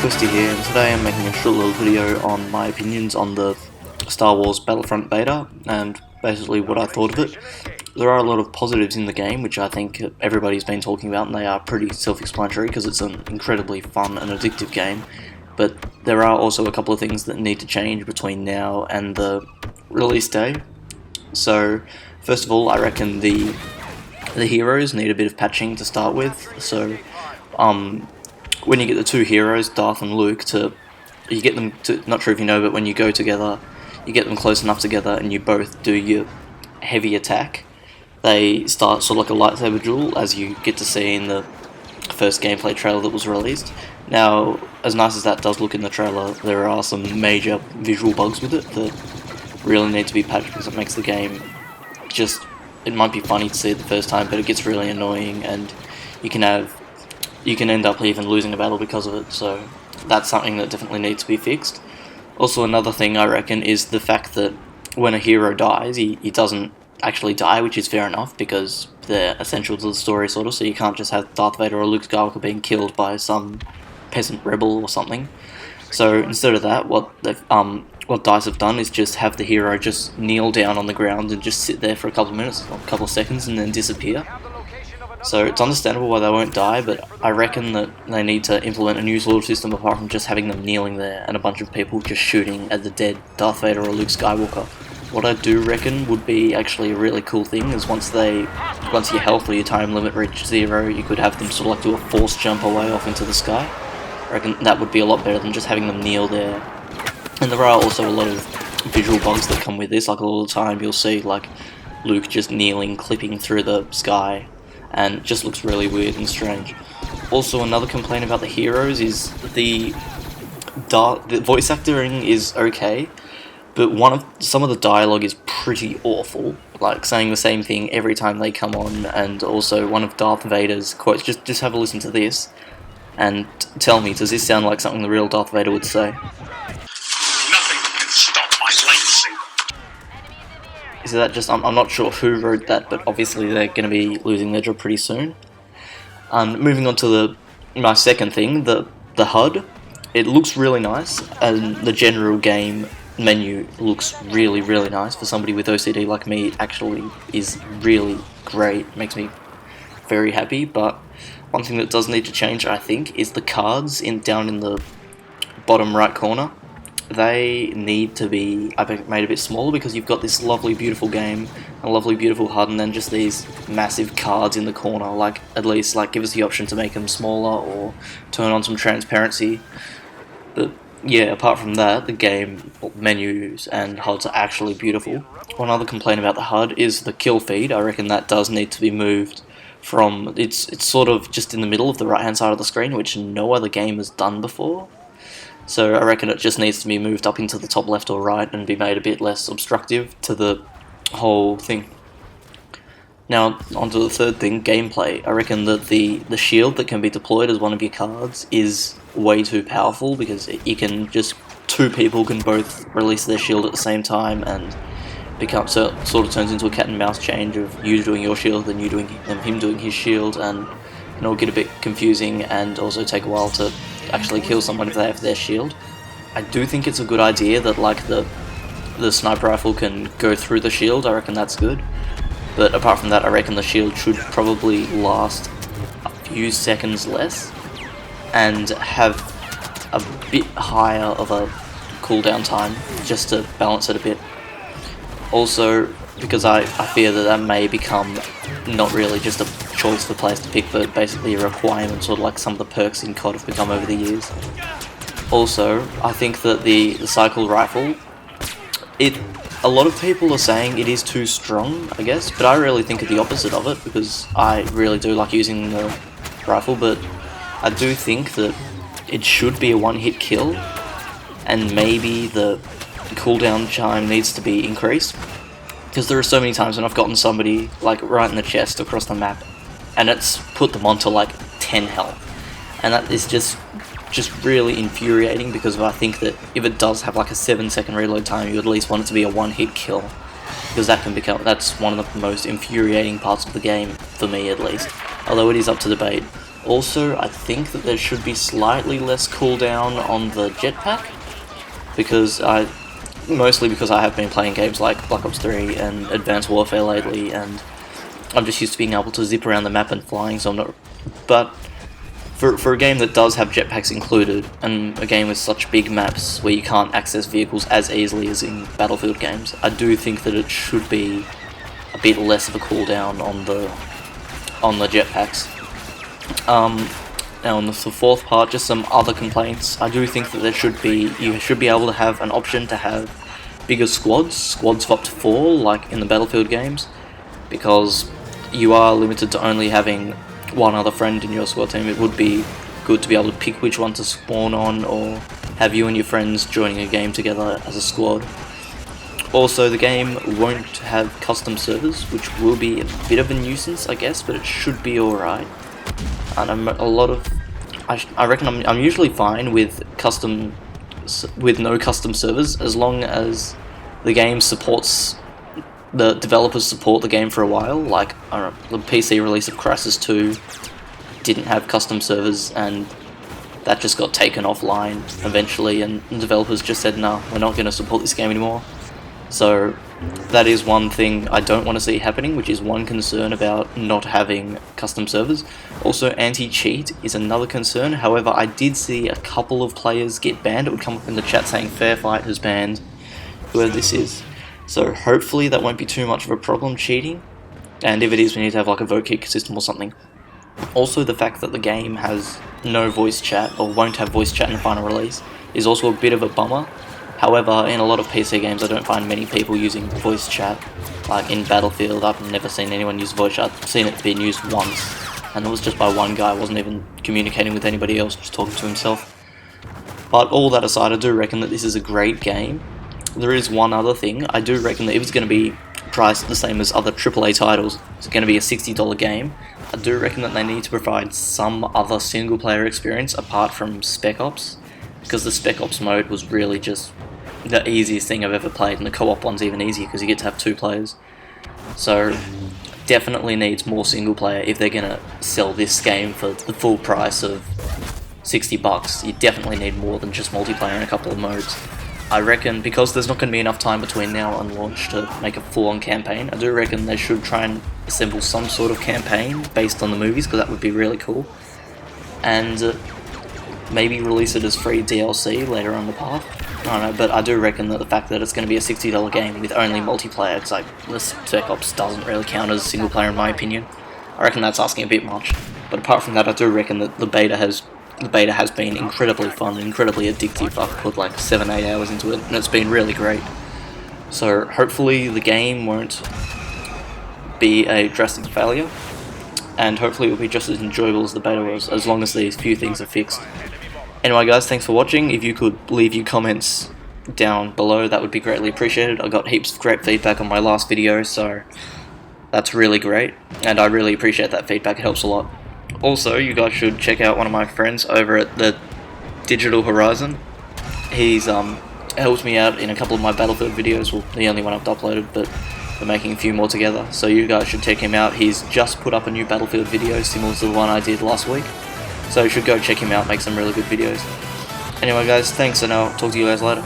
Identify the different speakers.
Speaker 1: Twisty here, and today I'm making a short little video on my opinions on the Star Wars Battlefront Beta, and basically what I thought of it. There are a lot of positives in the game, which I think everybody's been talking about, and they are pretty self-explanatory because it's an incredibly fun and addictive game, but there are also a couple of things that need to change between now and the release day. So, first of all, I reckon the heroes need a bit of patching to start with. So, when you get the two heroes, Darth and Luke, you get them to, not sure if you know, but when you go together, you get them close enough together and you both do your heavy attack, they start sort of like a lightsaber duel, as you get to see in the first gameplay trailer that was released. Now, as nice as that does look in the trailer, there are some major visual bugs with it that really need to be patched because it makes the game just, it might be funny to see it the first time, but it gets really annoying, and you can end up even losing a battle because of it, so that's something that definitely needs to be fixed. Also, another thing I reckon is the fact that when a hero dies, he doesn't actually die, which is fair enough because they're essential to the story, sort of, so you can't just have Darth Vader or Luke Skywalker being killed by some peasant rebel or something. So instead of that, what DICE have done is just have the hero just kneel down on the ground and just sit there for a couple of minutes, or a couple of seconds, and then disappear. So it's understandable why they won't die, but I reckon that they need to implement a new sort of system apart from just having them kneeling there and a bunch of people just shooting at the dead Darth Vader or Luke Skywalker. What I do reckon would be actually a really cool thing is once your health or your time limit reaches 0, you could have them sort of like do a force jump away off into the sky. I reckon that would be a lot better than just having them kneel there. And there are also a lot of visual bugs that come with this, like all the time you'll see like Luke just kneeling, clipping through the sky, and it just looks really weird and strange. Also, another complaint about the heroes is the voice acting is okay, but some of the dialogue is pretty awful, like saying the same thing every time they come on. And also one of Darth Vader's quotes, just have a listen to this and tell me, does this sound like something the real Darth Vader would say?
Speaker 2: Nothing can stop my lightsaber.
Speaker 1: Is that just, I'm not sure who wrote that, but obviously they're going to be losing their job pretty soon. Moving on to my second thing, the HUD. It looks really nice, and the general game menu looks really, really nice. For somebody with OCD like me, it actually is really great. It makes me very happy, but one thing that does need to change, I think, is the cards down in the bottom right corner. They need to be made a bit smaller because you've got this lovely, beautiful game, a lovely, beautiful HUD, and then just these massive cards in the corner. Like, at least, like, give us the option to make them smaller or turn on some transparency. But yeah, apart from that, the game menus and HUDs are actually beautiful. One other complaint about the HUD is the kill feed. I reckon that does need to be moved from, it's sort of just in the middle of the right hand side of the screen, which no other game has done before. So I reckon it just needs to be moved up into the top left or right and be made a bit less obstructive to the whole thing. Now, onto the third thing, gameplay. I reckon that the shield that can be deployed as one of your cards is way too powerful, because two people can both release their shield at the same time, and sort of turns into a cat and mouse change of you doing your shield and him doing his shield, and it all get a bit confusing and also take a while to actually kill someone if they have their shield. I do think it's a good idea that like the sniper rifle can go through the shield. I reckon that's good. But apart from that, I reckon the shield should probably last a few seconds less and have a bit higher of a cooldown time, just to balance it a bit. Also, because I fear that may become not really just a choice for players to pick, but basically a requirement, sort of like some of the perks in COD have become over the years. Also, I think that the cycle rifle, a lot of people are saying it is too strong, I guess, but I really think the opposite of it, because I really do like using the rifle, but I do think that it should be a one-hit kill, and maybe the cooldown time needs to be increased, because there are so many times when I've gotten somebody like right in the chest across the map, and it's put them onto like 10 health, and that is just really infuriating, because I think that if it does have like a 7-second reload time, you at least want it to be a one-hit kill, because that's one of the most infuriating parts of the game, for me at least. Although it is up to debate Also, I think that there should be slightly less cooldown on the jetpack, mostly because I have been playing games like Black Ops 3 and Advanced Warfare lately, and I'm just used to being able to zip around the map and flying, so I'm not... But for a game that does have jetpacks included, and a game with such big maps where you can't access vehicles as easily as in Battlefield games, I do think that it should be a bit less of a cooldown on the jetpacks. Now on the fourth part, just some other complaints. I do think that you should be able to have an option to have bigger squads of up to 4, like in the Battlefield games, because you are limited to only having one other friend in your squad team. It would be good to be able to pick which one to spawn on, or have you and your friends joining a game together as a squad. Also, the game won't have custom servers, which will be a bit of a nuisance, I guess, but it should be alright. And I reckon I'm usually fine with no custom servers, as long as the game supports, the developers support the game for a while. Like, I don't know, the PC release of Crysis 2 didn't have custom servers, and that just got taken offline eventually, and the developers just said, no, we're not going to support this game anymore. So that is one thing I don't want to see happening, which is one concern about not having custom servers. Also, anti-cheat is another concern. However, I did see a couple of players get banned. It would come up in the chat saying Fair Fight has banned whoever this is. So hopefully that won't be too much of a problem, cheating. And if it is, we need to have like a vote kick system or something. Also, the fact that the game has no voice chat, or won't have voice chat in the final release, is also a bit of a bummer. However, in a lot of PC games I don't find many people using voice chat. Like in Battlefield, I've never seen anyone use voice chat. I've seen it being used once, and it was just by one guy, wasn't even communicating with anybody else, just talking to himself. But all that aside, I do reckon that this is a great game. There is one other thing. I do reckon that if it's going to be priced the same as other AAA titles, it's going to be a $60 game, I do reckon that they need to provide some other single player experience apart from Spec Ops, because the Spec Ops mode was really just the easiest thing I've ever played, and the co-op one's even easier because you get to have 2 players. So definitely needs more single player if they're going to sell this game for the full price of $60. You definitely need more than just multiplayer in a couple of modes. I reckon because there's not going to be enough time between now and launch to make a full-on campaign, I do reckon they should try and assemble some sort of campaign based on the movies, because that would be really cool. And maybe release it as free DLC later on the path. I don't know, but I do reckon that the fact that it's going to be a $60 game with only multiplayer, because like, this Spec Ops doesn't really count as single player in my opinion. I reckon that's asking a bit much. But apart from that, I do reckon that the beta has been incredibly fun, incredibly addictive. I've put like 7-8 hours into it, and it's been really great. So hopefully the game won't be a drastic failure, and hopefully it will be just as enjoyable as the beta was, as long as these few things are fixed. Anyway guys, thanks for watching. If you could leave your comments down below, that would be greatly appreciated. I got heaps of great feedback on my last video, so that's really great, and I really appreciate that feedback, it helps a lot. Also, you guys should check out one of my friends over at the Digital Horizon. He's helped me out in a couple of my Battlefield videos, well, the only one I've uploaded, but we're making a few more together, so you guys should check him out. He's just put up a new Battlefield video similar to the one I did last week, so you should go check him out, make some really good videos. Anyway guys, thanks, and I'll talk to you guys later.